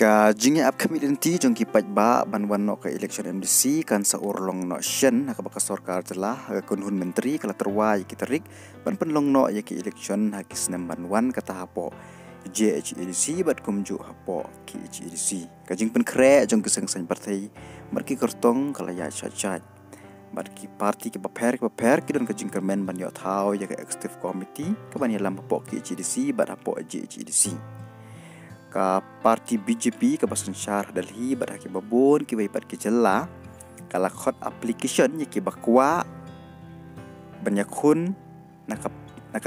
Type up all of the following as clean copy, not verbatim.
Ka jinge upcoming nanti jong ki pajba banwan no ka election MDC kan sa urlong no shen ha ka baka sarkar telah ha kunhun menteri kala terwai ki terik ban penlong no ya ki election ha ki snem banwan kata hapo JHEDC bat kumju hapo ki HEDC ka jing pen kre jong keseng sang partai marki kertong kala ya chachat bat ki parti ki baper ki don ka jing kermen ban yo thau ya ka executive committee ka ban ya lam hapo ki HEDC bat hapo JHEDC ka parti BJP ka basan syar dalhi pada ki babon ki baipat ki jella kala khot application ye ki bakwa banyak hun nak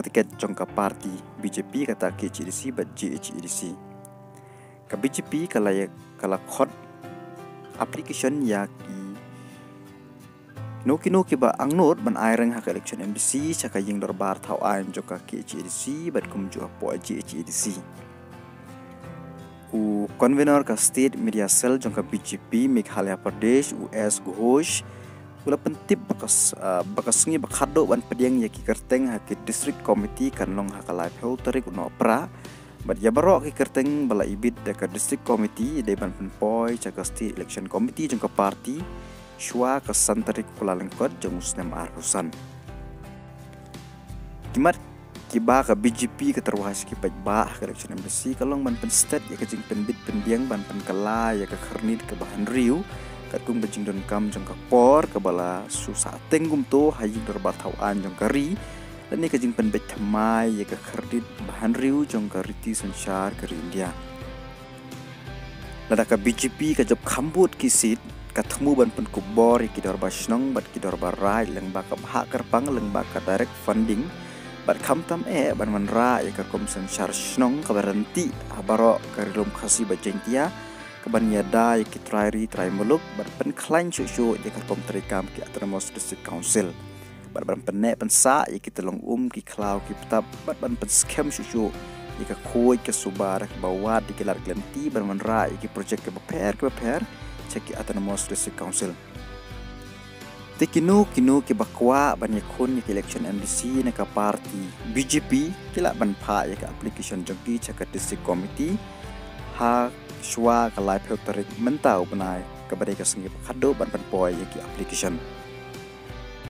tiket jong ka parti BJP kata ki HEDC bat JHEDC ka BJP kala khot application ya ki no ki ba angnot ban aireng hak election MDC chaka ying dorbar thau ain joka ki HEDC bat kumju po JHEDC convener ka state media cell jong ka BJP Meghalaya Pradesh US Ghosh ula pentip bakas ngi bakhado ban pediang ya ki kerteng ha ki district committee kan long ha kalai heu tarik no pra bat ya baro ki kerteng bala ibit da ka district committee de ban penpoi cha ka state election committee jong ka party shwa ka santarik kula lengkot jong usnem arhusan kimat kiba ka BJP ka terwas ki pajba ka election MDC kalong ban pen state ya ka jing penbit pendiang ban pen kala ya ka kharnit ka bahan riu ka tung bajing don kam jong ka por ka bala susa tenggum to haji dorbat tauan jong ka ri dan ni ka jing penbit thamai ya ka kharnit bahan riu jong ka riti sanchar ka India lada ka BJP ka job khambut ki sit ka thmu ban pen kubor ki dorba shnong bat ki dorba rai leng ba ka bha karpang leng ba ka direct funding bat kamtam ban manra ya ka komisen charge nong ka berhenti abaro ka rilum khasi bajentia ka ban yada ya ki try muluk bat pen klain chu ya ka kom trikam ki atramos district council bat ban pen sa ya ki telong ki klau ki petap bat ban pen scam chu ya ka khoi ka subar ka bawat di kelar glenti ban manra ya ki project ka beper ceki atramos district council Tekino ki bakwa banyak kun ki election MDC na ka party BJP kila ban pha ya ka application jongki chaka district committee ha shwa ka live filtering mentau banai ka badai ka sengi khado ban poi ya ki application